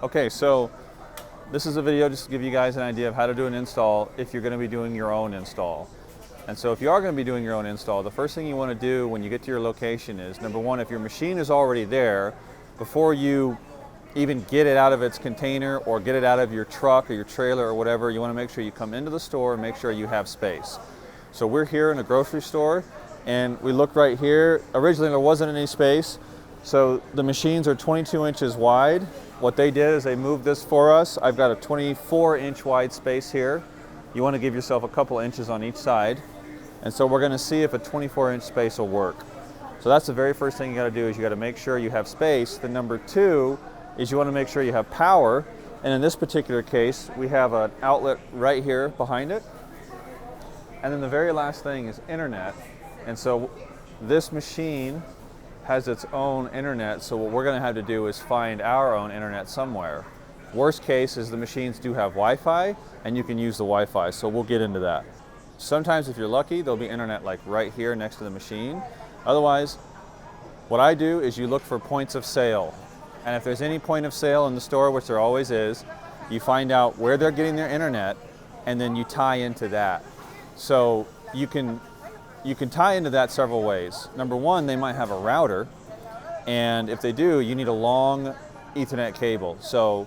Okay, so this is a video just to give you guys an idea of how to do an install if you're going to be doing your own install. And so if you are going to be doing your own install, the first thing you want to do when you get to your location is, number one, if your machine is already there, before you even get it out of its container or get it out of your truck or your trailer or whatever, you want to make sure you come into the store and make sure you have space. So we're here in a grocery store and we look right here. Originally there wasn't any space, so the machines are 22 inches wide. What they did is they moved this for us. I've got a 24-inch wide space here. You want to give yourself a couple inches on each side. And so we're going to see if a 24-inch space will work. So that's the very first thing you got to do, is you got to make sure you have space. The number two is you want to make sure you have power. And in this particular case, we have an outlet right here behind it. And then the very last thing is internet. And so this machine has its own internet, so what we're going to have to do is find our own internet somewhere. Worst case is the machines do have Wi-Fi, and you can use the Wi-Fi, so we'll get into that. Sometimes if you're lucky, there'll be internet like right here next to the machine. Otherwise, what I do is you look for points of sale. And if there's any point of sale in the store, which there always is, you find out where they're getting their internet, and then you tie into that. So you can tie into that several ways. Number one, they might have a router, and if they do, you need a long Ethernet cable. So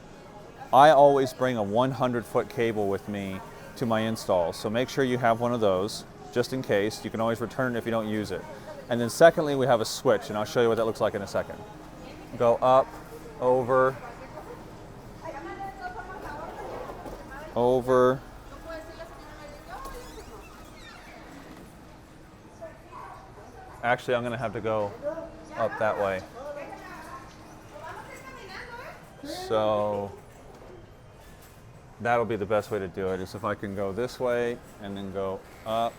I always bring a 100-foot cable with me to my install. So make sure you have one of those, just in case. You can always return it if you don't use it. And then secondly, we have a switch, and I'll show you what that looks like in a second. Go up, over, over. Actually, I'm going to have to go up that way. So that'll be the best way to do it, is if I can go this way and then go up.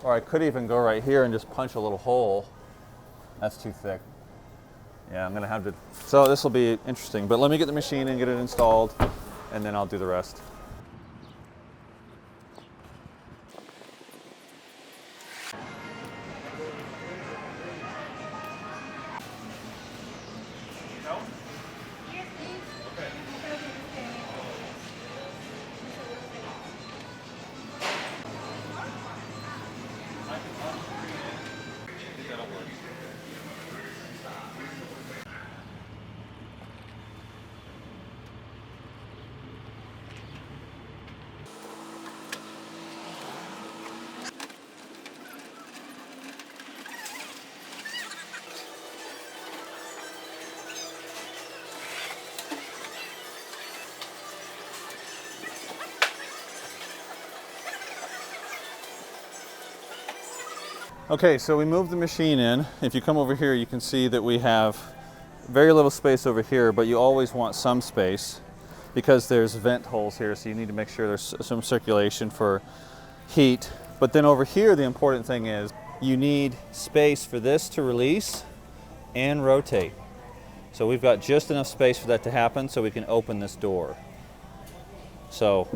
Or I could even go right here and just punch a little hole. That's too thick. Yeah, I'm going to have to. So this will be interesting. But let me get the machine and get it installed, and then I'll do the rest. Okay, so we moved the machine in. If you come over here, you can see that we have very little space over here, but you always want some space because there's vent holes here, so you need to make sure there's some circulation for heat. But then over here, the important thing is you need space for this to release and rotate. So we've got just enough space for that to happen so we can open this door. So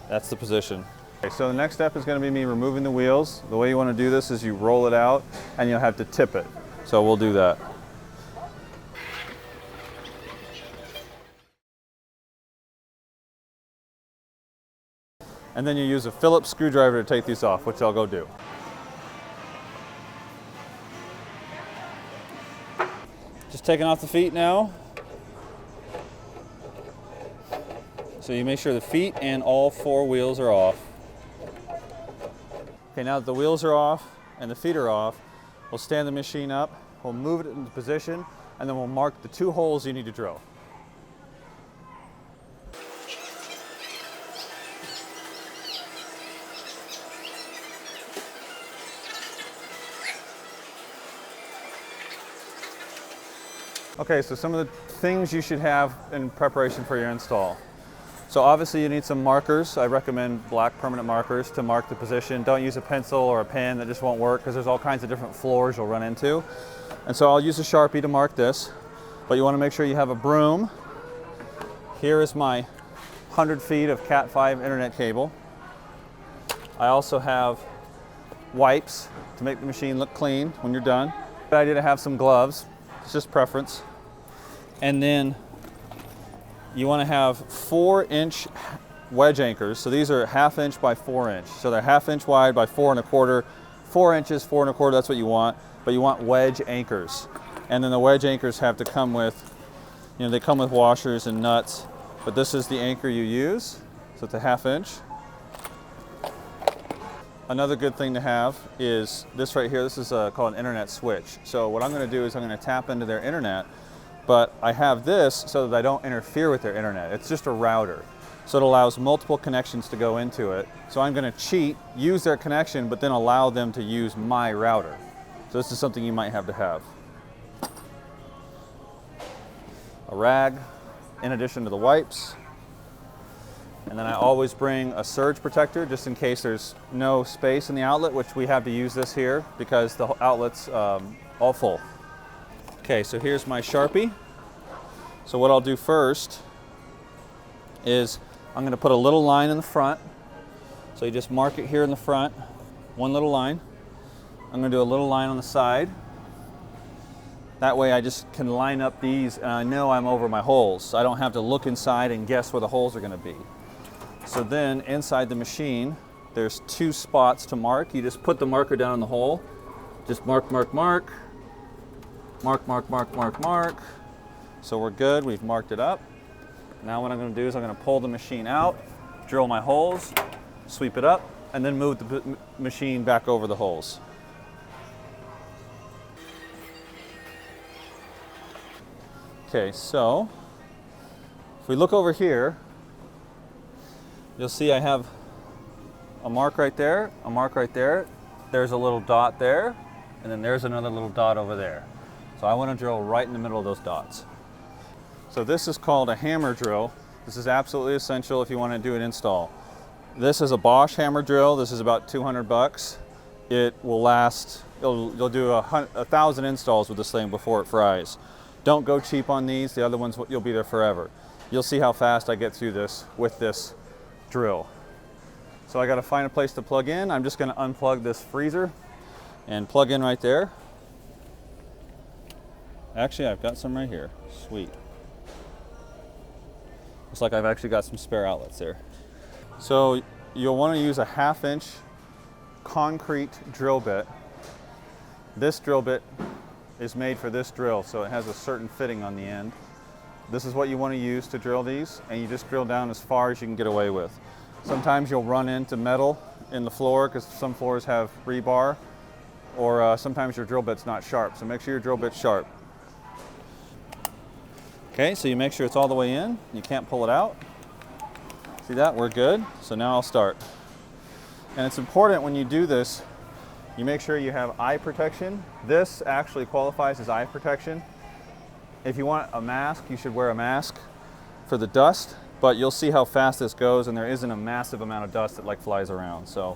that's the position. Okay, so the next step is going to be me removing the wheels. The way you want to do this is you roll it out and you'll have to tip it. So we'll do that. And then you use a Phillips screwdriver to take these off, which I'll go do. Just taking off the feet now. So you make sure the feet and all four wheels are off. Okay, now that the wheels are off and the feet are off, we'll stand the machine up, we'll move it into position, and then we'll mark the 2 holes you need to drill. Okay, so some of the things you should have in preparation for your install. So obviously you need some markers. I recommend black permanent markers to mark the position. Don't use a pencil or a pen, that just won't work because there's all kinds of different floors you'll run into. And so I'll use a Sharpie to mark this, but you want to make sure you have a broom. Here is my 100 feet of Cat 5 internet cable. I also have wipes to make the machine look clean when you're done. Good idea to have some gloves. It's just preference. And then you want to have 4-inch wedge anchors. So these are 1/2 inch by 4 inch. So they're 1/2 inch wide by 4 1/4. 4 inches, 4 1/4, that's what you want. But you want wedge anchors. And then the wedge anchors have to come with, you know, they come with washers and nuts. But this is the anchor you use. So it's a 1/2 inch. Another good thing to have is this right here. This is called an internet switch. So what I'm going to do is I'm going to tap into their internet, but I have this so that I don't interfere with their internet. It's just a router. So it allows multiple connections to go into it. So I'm going to cheat, use their connection, but then allow them to use my router. So this is something you might have to have. A rag, in addition to the wipes. And then I always bring a surge protector just in case there's no space in the outlet, which we have to use this here because the outlet's all full. Okay, so here's my Sharpie. So what I'll do first is I'm going to put a little line in the front. So you just mark it here in the front, one little line. I'm going to do a little line on the side. That way I just can line up these and I know I'm over my holes. So I don't have to look inside and guess where the holes are going to be. So then inside the machine, there's 2 spots to mark. You just put the marker down in the hole. Just mark, mark, mark. Mark, mark, mark, mark, mark. So we're good, we've marked it up. Now what I'm going to do is I'm going to pull the machine out, drill my holes, sweep it up, and then move the machine back over the holes. Okay, so if we look over here, you'll see I have a mark right there, a mark right there. There's a little dot there, and then there's another little dot over there. So I want to drill right in the middle of those dots. So this is called a hammer drill. This is absolutely essential if you want to do an install. This is a Bosch hammer drill. This is about 200 bucks. It will last, you'll do 1,000 installs with this thing before it fries. Don't go cheap on these. The other ones, you'll be there forever. You'll see how fast I get through this with this drill. So I got to find a place to plug in. I'm just going to unplug this freezer and plug in right there. Actually, I've got some right here. Sweet. Looks like I've actually got some spare outlets there. So you'll want to use a 1/2 inch concrete drill bit. This drill bit is made for this drill, so it has a certain fitting on the end. This is what you want to use to drill these, and you just drill down as far as you can get away with. Sometimes you'll run into metal in the floor because some floors have rebar, or sometimes your drill bit's not sharp, so make sure your drill bit's sharp. Okay, so you make sure it's all the way in. You can't pull it out. See that? We're good. So now I'll start. And it's important when you do this, you make sure you have eye protection. This actually qualifies as eye protection. If you want a mask, you should wear a mask for the dust, but you'll see how fast this goes, and there isn't a massive amount of dust that like flies around. So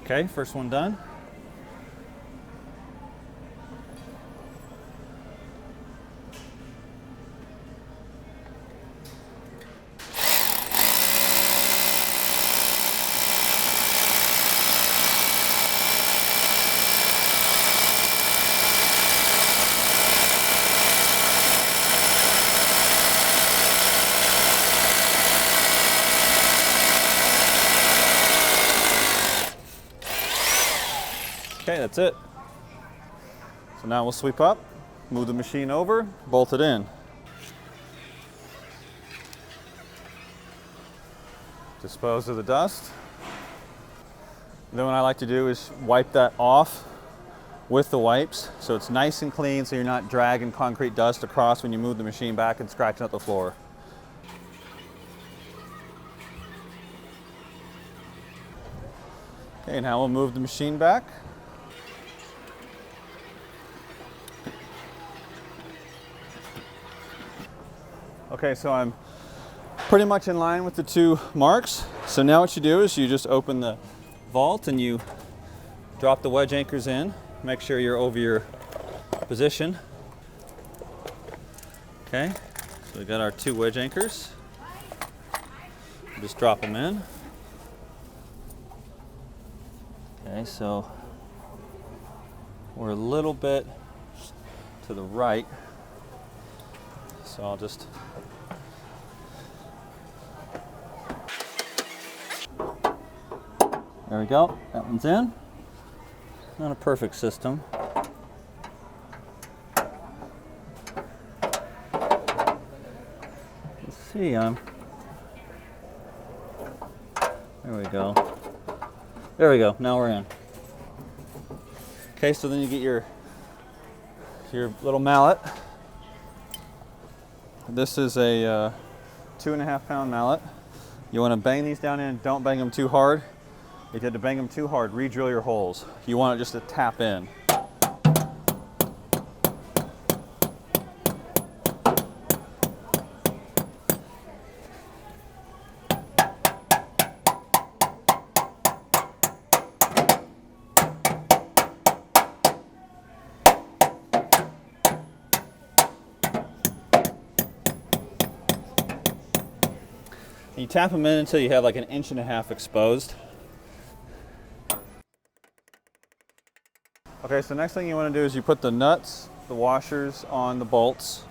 okay, first one done. Okay, that's it. So now we'll sweep up, move the machine over, bolt it in. Dispose of the dust. Then what I like to do is wipe that off with the wipes so it's nice and clean, so you're not dragging concrete dust across when you move the machine back and scratching up the floor. Okay, now we'll move the machine back. Okay, so I'm pretty much in line with the two marks. So now what you do is you just open the vault and you drop the wedge anchors in. Make sure you're over your position. Okay, so we got our two wedge anchors. Just drop them in. Okay, so we're a little bit to the right. So I'll just there we go. That one's in. Not a perfect system. Let's see. There we go. There we go. Now we're in. Okay, so then you get your little mallet. This is a 2.5 pound mallet. You want to bang these down in. Don't bang them too hard. If you had to bang them too hard, re-drill your holes. You want it just to tap in. And you tap them in until you have like 1.5 inches exposed. Okay, so the next thing you want to do is you put the nuts, the washers on the bolts.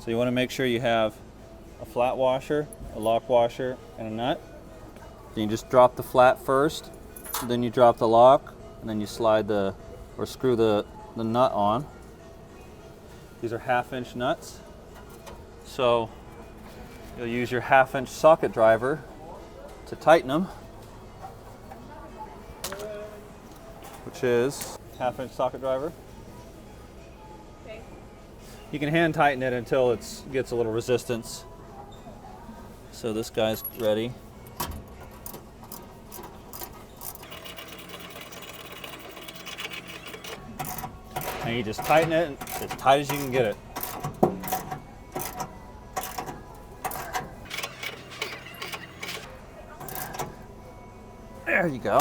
So you want to make sure you have a flat washer, a lock washer, and a nut. Then you just drop the flat first, then you drop the lock, and then you slide or screw the nut on. These are 1/2 inch nuts. So you'll use your 1/2 inch socket driver to tighten them, which is 1/2 inch socket driver. Okay. You can hand tighten it until it gets a little resistance. So this guy's ready. And you just tighten it as tight as you can get it. There you go.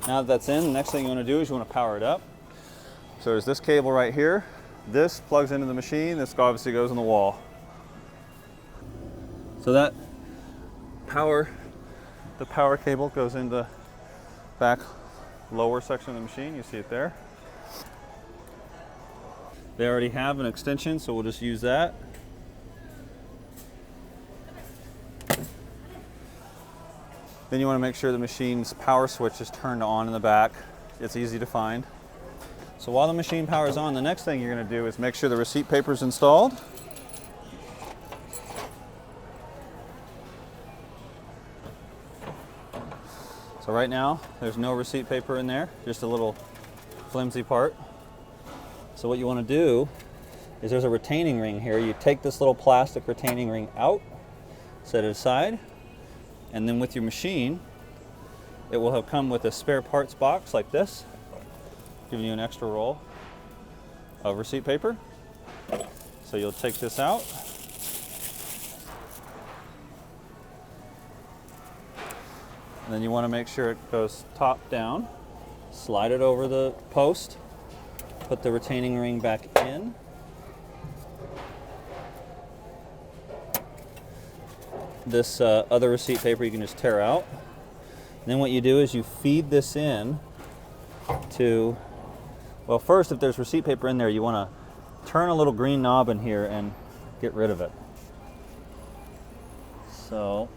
Now that that's in, the next thing you want to do is you want to power it up. So there's this cable right here. This plugs into the machine. This obviously goes on the wall. So the power cable goes into the back lower section of the machine. You see it there. They already have an extension, so we'll just use that. Then you want to make sure the machine's power switch is turned on in the back. It's easy to find. So while the machine powers on, the next thing you're going to do is make sure the receipt paper is installed. So right now, there's no receipt paper in there, just a little flimsy part. So what you want to do is there's a retaining ring here. You take this little plastic retaining ring out, set it aside, and then with your machine, it will have come with a spare parts box like this, giving you an extra roll of receipt paper. So you'll take this out. And then you want to make sure it goes top down. Slide it over the post. Put the retaining ring back in. This other receipt paper you can just tear out. And then what you do is you feed this in to, well, first, if there's receipt paper in there, you want to turn a little green knob in here and get rid of it. So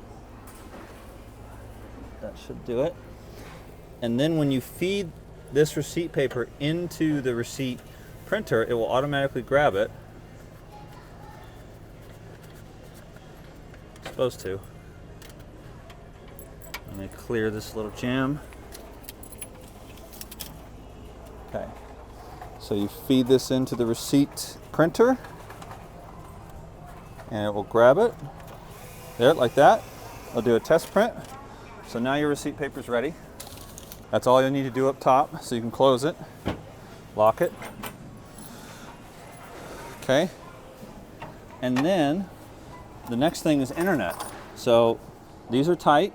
that should do it. And then when you feed this receipt paper into the receipt printer, it will automatically grab it. It's supposed to. Let me clear this little jam. Okay. So you feed this into the receipt printer and it will grab it. There, like that. I'll do a test print. So now your receipt paper is ready. That's all you need to do up top, so you can close it, lock it. Okay. And then the next thing is internet. So these are tight.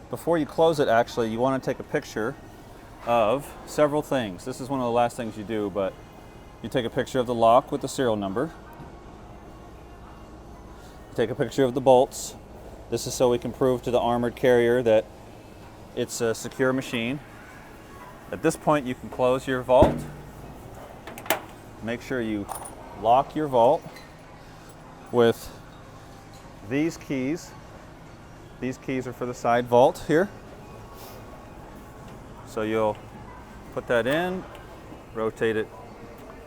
Before you close it, actually, you want to take a picture of several things. This is one of the last things you do, but you take a picture of the lock with the serial number. You take a picture of the bolts. This is so we can prove to the armored carrier that it's a secure machine. At this point, you can close your vault. Make sure you lock your vault with these keys. These keys are for the side vault here. So you'll put that in, rotate it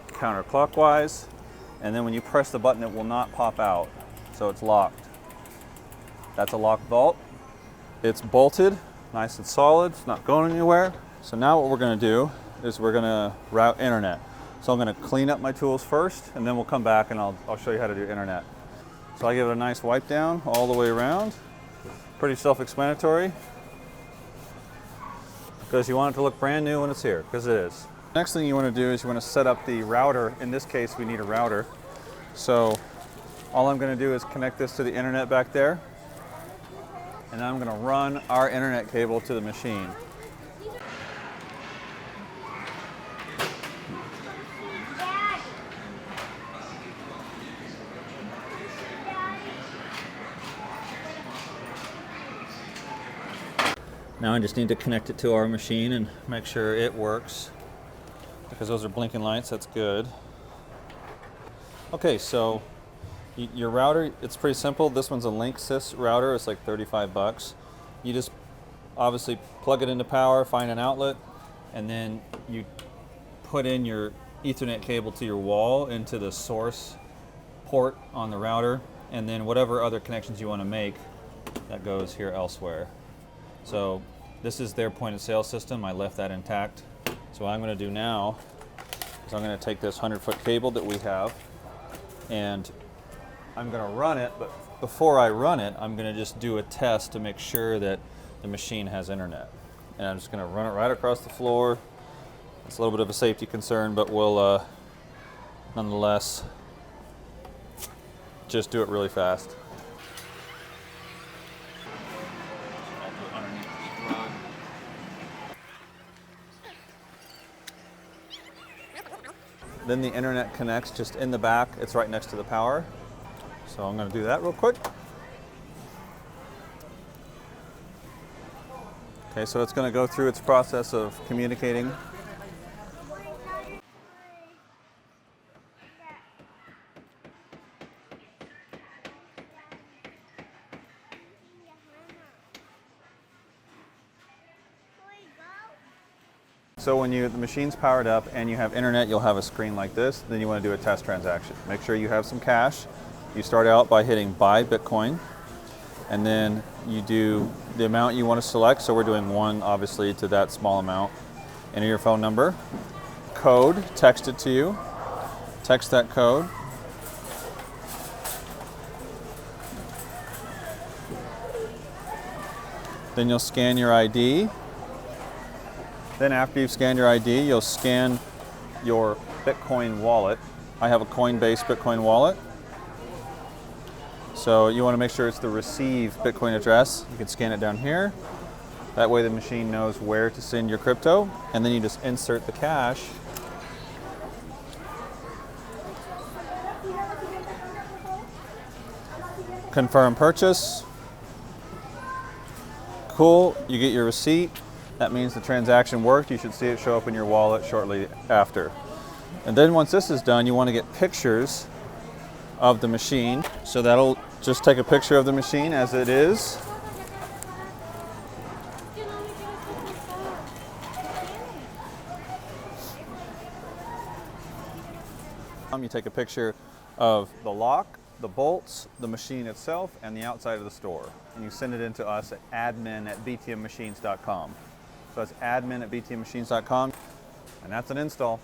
counterclockwise, and then when you press the button, it will not pop out. So it's locked. That's a locked vault. It's bolted, nice and solid, it's not going anywhere. So now what we're gonna do is we're gonna route internet. So I'm gonna clean up my tools first, and then we'll come back and I'll show you how to do internet. So I give it a nice wipe down all the way around. Pretty self-explanatory, because you want it to look brand new when it's here, because it is. Next thing you want to do is you want to set up the router. In this case, we need a router. So all I'm going to do is connect this to the internet back there, and then I'm going to run our internet cable to the machine. Now I just need to connect it to our machine and make sure it works, because those are blinking lights. That's good. Okay, so your router, it's pretty simple. This one's a Linksys router. It's like 35 bucks. You just obviously plug it into power, find an outlet, and then you put in your Ethernet cable to your wall into the source port on the router, and then whatever other connections you want to make, that goes here elsewhere. So this is their point of sale system. I left that intact. So what I'm going to do now is I'm going to take this 100-foot cable that we have, and I'm going to run it, but before I run it, I'm going to just do a test to make sure that the machine has internet. And I'm just going to run it right across the floor. It's a little bit of a safety concern, but we'll nonetheless just do it really fast. Then the internet connects just in the back. It's right next to the power. So I'm going to do that real quick. Okay, so it's going to go through its process of communicating. So when the machine's powered up and you have internet, you'll have a screen like this. Then you want to do a test transaction. Make sure you have some cash. You start out by hitting buy Bitcoin, and then you do the amount you want to select. So we're doing 1, obviously, to that small amount. Enter your phone number, code, text it to you. Text that code. Then you'll scan your ID. Then after you've scanned your ID, you'll scan your Bitcoin wallet. I have a Coinbase Bitcoin wallet. So you want to make sure it's the receive Bitcoin address. You can scan it down here. That way the machine knows where to send your crypto. And then you just insert the cash. Confirm purchase. Cool, you get your receipt. That means the transaction worked. You should see it show up in your wallet shortly after. And then once this is done, you want to get pictures of the machine. So that'll just take a picture of the machine as it is. You take a picture of the lock, the bolts, the machine itself, and the outside of the store. And you send it in to us at admin@btmmachines.com. So that's admin@btmmachines.com, and that's an install.